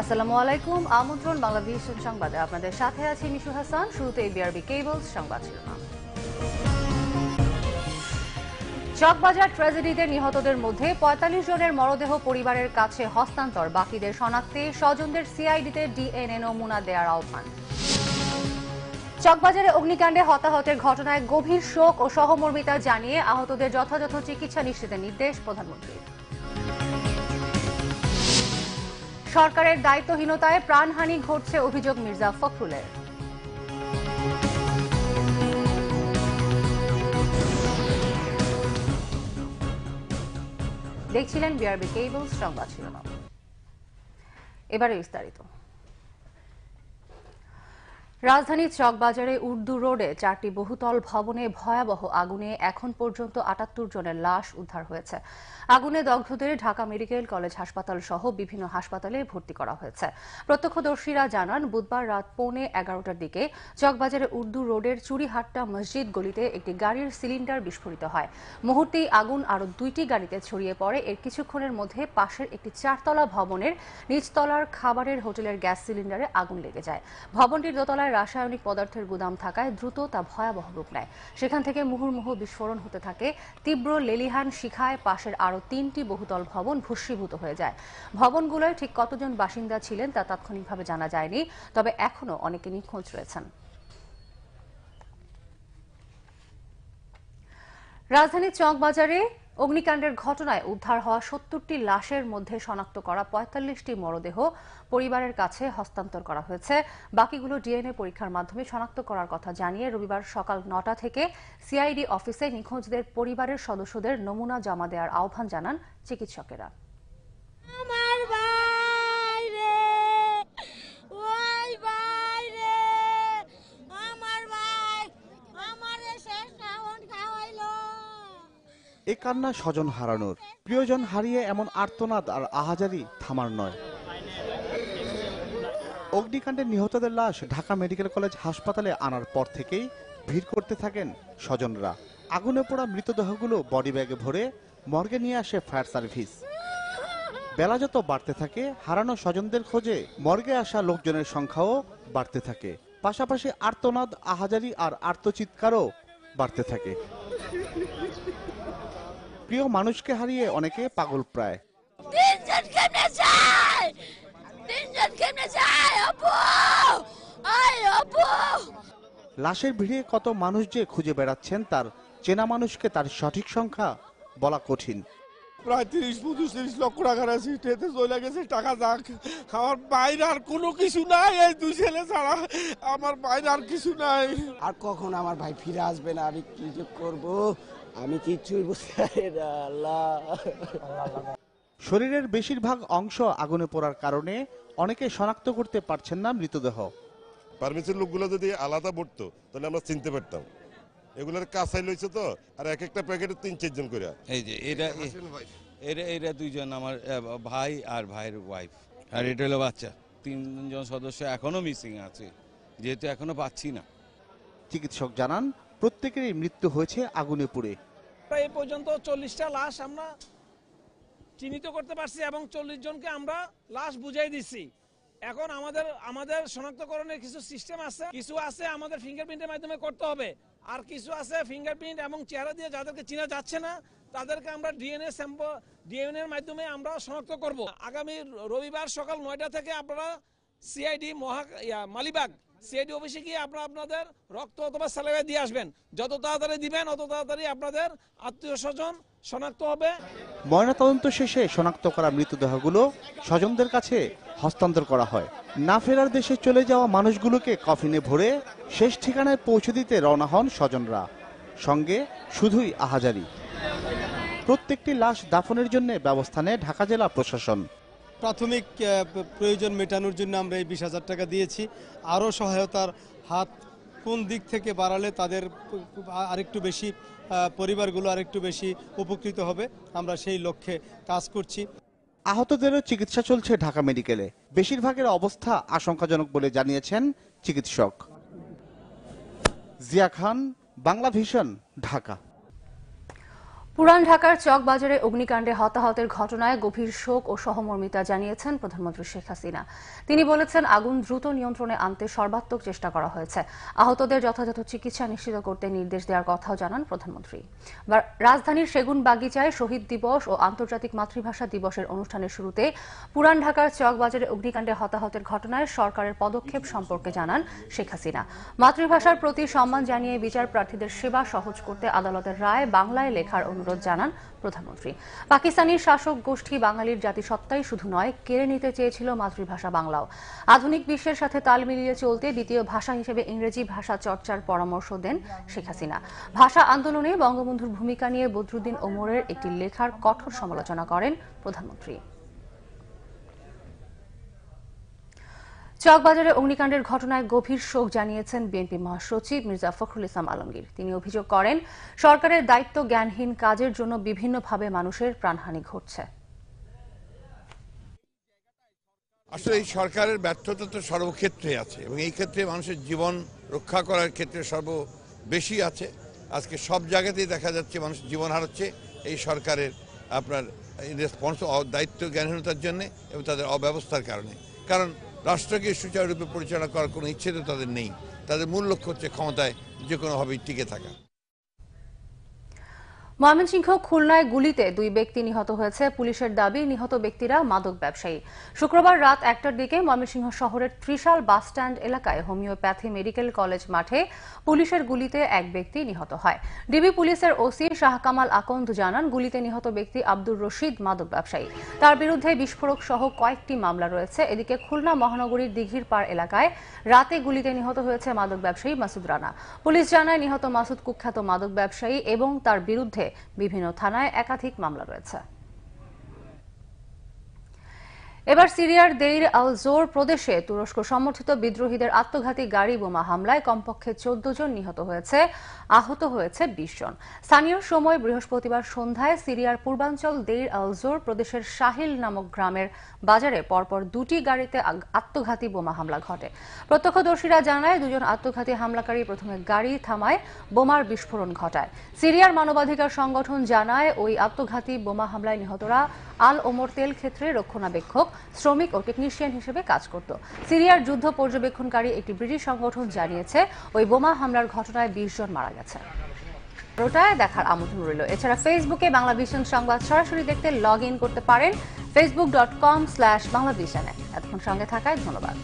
আসসালামু আলাইকুম। আমন্ত্রণ বাংলাভিশন সংবাদে আপনাদের সাথে আছি মিশু হাসান। শুরুতে বিআরবি কেবলস সংবাদ শিরোনাম। চকবাজার ট্র্যাজেডিতে নিহতদের মধ্যে ৪৫ জনের মরদেহ পরিবারের কাছে হস্তান্তর, বাকিদের শনাক্তে স্বজনদের সিআইডিতে ডিএনএ নমুনা দেওয়ার আহ্বান। চকবাজারে অগ্নিকাণ্ডে হতাহতের ঘটনায় গভীর শোক ও সহমর্মিতা জানিয়ে আহতদের যথাযথ চিকিৎসা নিশ্চিতের নির্দেশ প্রধানমন্ত্রীর। সরকারের দায়িত্বহীনতায় প্রাণহানি ঘটছে অভিযোগ মির্জা ফখরুলের। দেখছিলেন বিআরবি কেবলস সংবাদ শিরোনাম। এবারে বিস্তারিত। রাজধানীর চকবাজারে উর্দু রোডে 4টি বহুতল ভবনে ভয়াবহ আগুনে এখন পর্যন্ত 78 জনের লাশ উদ্ধার হয়েছে। আগুনে দগ্ধদের ঢাকা মেডিকেল কলেজ হাসপাতাল সহ বিভিন্ন হাসপাতালে ভর্তি করা হয়েছে। প্রত্যক্ষদর্শীরা জানান, বুধবার রাত 11:15টার দিকে চকবাজারে উর্দু রোডের চুরিহাট্টা মসজিদ গলিতে একটি গাড়ির সিলিন্ডার বিস্ফোরিত হয়। মুহূর্তেই আগুন আরও 2টি গাড়িতে ছড়িয়ে পড়ে। এর কিছুক্ষণের মধ্যে পাশের একটি 4তলা ভবনের নিচতলার খাবারের হোটেলের গ্যাস সিলিন্ডারে আগুন লেগে যায়। ভবনটির দোতলায় রাসায়নিক পদার্থের গুদাম থাকায় দ্রুত তা ভয়াবহ রূপ নেয়। সেখান থেকে মুহুর্মুহু বিস্ফোরণ হতে থাকে। তীব্র লেলিহান শিখায় পাশের আরও 3টি বহুতল ভবন ভস্মীভূত হয়ে যায়। ভবনগুলোয় ঠিক কতজন বাসিন্দা ছিলেন তা তাৎক্ষণিকভাবে জানা যায়নি, তবে এখনও অনেকে নিখোঁজ রয়েছেন। রাজধানীর চকবাজারে অগ্নিকাণ্ডের ঘটনায় উদ্ধার হওয়া 70টি লাশের মধ্যে শনাক্ত করা 45টি মরদেহ পরিবারের কাছে হস্তান্তর করা হয়েছে। বাকিগুলো ডিএনএ পরীক্ষার মাধ্যমে শনাক্ত করার কথা জানিয়ে রবিবার সকাল 9টা থেকে সিআইডি অফিসে নিখোঁজদের পরিবারের সদস্যদের নমুনা জমা দেওয়ার আহ্বান জানান চিকিৎসকেরা। এ কান্না স্বজন হারানোর, প্রিয়জন হারিয়ে এমন আর্তনাদ আর আহাজারি থামার নয়। অগ্নিকাণ্ডে নিহতদের লাশ ঢাকা মেডিকেল কলেজ হাসপাতালে আনার পর থেকেই ভিড় করতে থাকেন স্বজনরা। আগুনে পোড়া মৃতদেহগুলো বডি ব্যাগে ভরে মর্গে নিয়ে আসে ফায়ার সার্ভিস। বেলা যত বাড়তে থাকে, হারানো স্বজনদের খোঁজে মর্গে আসা লোকজনের সংখ্যাও বাড়তে থাকে। পাশাপাশি আর্তনাদ, আহাজারি আর আর্তচিৎকারও বাড়তে থাকে। প্রিয় মানুষকে হারিয়ে অনেকে পাগল প্রায়। লাশের ভিড়ে কত মানুষ যে খুঁজে বেড়াচ্ছেন তার চেনা মানুষকে তার সঠিক সংখ্যা বলা কঠিন। প্রায় 30-35 লক্ষ টাকার আছে, এতে চলে গেছে টাকা। যাক, আমার বাইরে আর কোনো কিছু নাই, এই 2 ছেলে ছাড়া আমার বাইরে আর কিছু নাই। আর কখন আমার ভাই ফিরে আসবে না, আমি কি যে করবো, আমি কিছুই বুঝতে পারি না। আল্লাহ। শরীরের বেশিরভাগ অংশ আগুনে পোড়ার কারণে অনেকে শনাক্ত করতে পারছেন না মৃতদেহ। ফার্মেসির লোকগুলো যদি আলাদা পড়তো তাহলে আমরা চিনতে পারতাম। এগুলোর কাঁচাই লইছে তো, আর এক একটা প্যাকেটে 3-4 জন করে। এই যে এরা 2 জন আমার ভাই আর ভাইয়ের ওয়াইফ, আর এটা হলো বাচ্চা। 3 জন সদস্য এখনো মিসিং আছে, যেহেতু এখনো পাচ্ছি না। চিকিৎসক জানান, প্রত্যেকেরই মৃত্যু হয়েছে আগুনে পুড়ে। এই পর্যন্ত 40টা লাশ আমরা চিহ্নিত করতে পারছি এবং 40 জনকে আমরা লাশ বুঝাই দিচ্ছি। এখন আমাদের শনাক্তকরণের কিছু সিস্টেম আছে, কিছু আছে আমাদের ফিঙ্গারপ্রিন্টের মাধ্যমে করতে হবে, আর কিছু আছে ফিঙ্গারপ্রিন্ট এবং চেহারা দিয়ে যাদেরকে চেনা যাচ্ছে না তাদেরকে আমরা ডিএনএ এর মাধ্যমে আমরা শনাক্ত করব। আগামী রবিবার সকাল 9টা থেকে আপনারা সিআইডি মালিবাগ সিআইডি অফিসে গিয়ে আপনাদের রক্ত অথবা স্যালাইভা দিয়ে আসবেন। যত তাড়াতাড়ি দিবেন অত তাড়াতাড়ি আপনাদের আত্মীয় স্বজন শনাক্ত হবে। ময়নাতদন্ত শেষে শনাক্ত করা মৃতদেহগুলো স্বজনদের কাছে হস্তান্তর করা হয়। না ফেরার দেশে চলে যাওয়া মানুষগুলোকে কফিনে ভরে শেষ ঠিকানায় পৌঁছে দিতে রওনা হন স্বজনরা। সঙ্গে শুধুই আহাজারি। প্রত্যেকটি লাশ দাফনের জন্য ব্যবস্থা নেয় ঢাকা জেলা প্রশাসন। প্রাথমিক প্রয়োজন মেটানোর জন্য আমরা এই 20,000 টাকা দিয়েছি। আরও সহায়তার হাত কোন দিক থেকে বাড়ালে তাদের আরেকটু বেশি, পরিবারগুলো আরেকটু বেশি উপকৃত হবে, আমরা সেই লক্ষ্যে কাজ করছি। আহতদেরও চিকিৎসা চলছে ঢাকা মেডিকেলে। বেশিরভাগের অবস্থা আশঙ্কাজনক বলে জানিয়েছেন চিকিৎসক। জিয়া খান, বাংলাভিশন, ঢাকা। পুরান ঢাকার চকবাজারে অগ্নিকাণ্ডে হতাহতের ঘটনায় গভীর শোক ও সহমর্মিতা জানিয়েছেন প্রধানমন্ত্রী শেখ হাসিনা। তিনি বলেছেন, আগুন দ্রুত নিয়ন্ত্রণে আনতে সর্বাত্মক চেষ্টা করা হয়েছে। আহতদের যথাযথ চিকিৎসা নিশ্চিত করতে নির্দেশ দেওয়ার কথাও জানান প্রধানমন্ত্রী। রাজধানীর সেগুনবাগিচায় শহীদ দিবস ও আন্তর্জাতিক মাতৃভাষা দিবসের অনুষ্ঠানের শুরুতে পুরান ঢাকার চকবাজারে অগ্নিকাণ্ডে হতাহতের ঘটনায় সরকারের পদক্ষেপ সম্পর্কে জানান শেখ হাসিনা। মাতৃভাষার প্রতি সম্মান জানিয়ে বিচার প্রার্থীদের সেবা সহজ করতে আদালতের রায় বাংলায় লেখার অনুরোধ জানান প্রধানমন্ত্রী। পাকিস্তানি শাসক গোষ্ঠী বাঙালির জাতিসত্তাই শুধু নয়, কেড়ে নিতে চেয়েছিল মাতৃভাষা বাংলাও। আধুনিক বিশ্বের সাথে তাল মিলিয়ে চলতে দ্বিতীয় ভাষা হিসেবে ইংরেজি ভাষা চর্চার পরামর্শ দেন শেখ হাসিনা। ভাষা আন্দোলনে বঙ্গবন্ধুর ভূমিকা নিয়ে বদরুদ্দিন ওমরের একটি লেখার কঠোর সমালোচনা করেন প্রধানমন্ত্রী। চকবাজারে অগ্নিকাণ্ডের ঘটনায় গভীর শোক জানিয়েছেন বিএনপি মহাসচিব মির্জা ফখরুল ইসলাম আলমগীর। তিনি অভিযোগ করেন, সরকারের দায়িত্ব জ্ঞানহীন কাজের জন্য বিভিন্নভাবে মানুষের প্রাণহানি ঘটছে। আসলে এই সরকারের ব্যর্থতা তো সর্বক্ষেত্রে আছে এবং এই ক্ষেত্রে মানুষের জীবন রক্ষা করার ক্ষেত্রে সর্ববেশি আছে। আজকে সব জায়গাতেই দেখা যাচ্ছে মানুষ জীবন হারাচ্ছে এই সরকারের দায়িত্ব জ্ঞানহীনতার জন্য এবং তাদের অব্যবস্থার কারণে। কারণ রাষ্ট্রকে সুচারুরূপে পরিচালনা করার কোনো ইচ্ছে তো তাদের নেই। তাদের মূল লক্ষ্য হচ্ছে ক্ষমতায় যে কোনোভাবেই টিকে থাকা। ময়মনসিংহ খুলনায় গুলিতে 2 ব্যক্তি নিহত হয়েছে। পুলিশের দাবি, নিহত ব্যক্তিরা মাদক ব্যবসায়ী। শুক্রবার রাত 1টার দিকে ময়মনসিংহ শহরের ত্রিশাল বাসস্ট্যান্ড এলাকায় হোমিওপ্যাথি মেডিকেল কলেজ মাঠে পুলিশের গুলিতে এক ব্যক্তি নিহত হয়। ডিবি পুলিশের ওসি শাহ কামাল আকন্দ জানান, গুলিতে নিহত ব্যক্তি আব্দুর রশিদ মাদক ব্যবসায়ী। তার বিরুদ্ধে বিস্ফোরক সহ কয়েকটি মামলা রয়েছে। এদিকে খুলনা মহানগরীর দিঘির পাড় এলাকায় রাতে গুলিতে নিহত হয়েছে মাদক ব্যবসায়ী মাসুদ রানা। পুলিশ জানায়, নিহত মাসুদ কুখ্যাত মাদক ব্যবসায়ী এবং তার বিরুদ্ধে বিভিন্ন থানায় একাধিক মামলা রয়েছে। এবার সিরিয়ার দেইর আল জোর প্রদেশে তুরস্ক সমর্থিত বিদ্রোহীদের আত্মঘাতী গাড়ি বোমা হামলায় কমপক্ষে 14 জন নিহত হয়েছে, আহত হয়েছে 20 জন। স্থানীয় সময় বৃহস্পতিবার সন্ধ্যায় সিরিয়ার পূর্বাঞ্চল দেইর আল জোর প্রদেশের শাহিল নামক গ্রামের বাজারে পরপর 2টি গাড়িতে আত্মঘাতী বোমা হামলা ঘটে। প্রত্যক্ষদর্শীরা জানায়, 2জন আত্মঘাতী হামলাকারী প্রথমে গাড়ি থামায় বোমার বিস্ফোরণ ঘটায়। সিরিয়ার মানবাধিকার সংগঠন জানায়, ওই আত্মঘাতী বোমা হামলায় নিহতরা আল ওমর তেল ক্ষেত্রে রক্ষণাবেক্ষক, শ্রমিক ও টেকনিশিয়ান হিসেবে কাজ করত। সিরিয়ার যুদ্ধ পর্যবেক্ষণকারী একটি ব্রিটিশ সংগঠন জানিয়েছে, ওই বোমা হামলার ঘটনায় 20 জন মারা গেছে। ওটায় দেখার আমন্ত্রণ রইল। এছাড়া ফেসবুকে বাংলা ভিশন সংবাদ সরাসরি দেখতে লগ ইন করতে পারেন facebook.com/বাংলাভিশনে। এতক্ষণ সঙ্গে থাকায় ধন্যবাদ।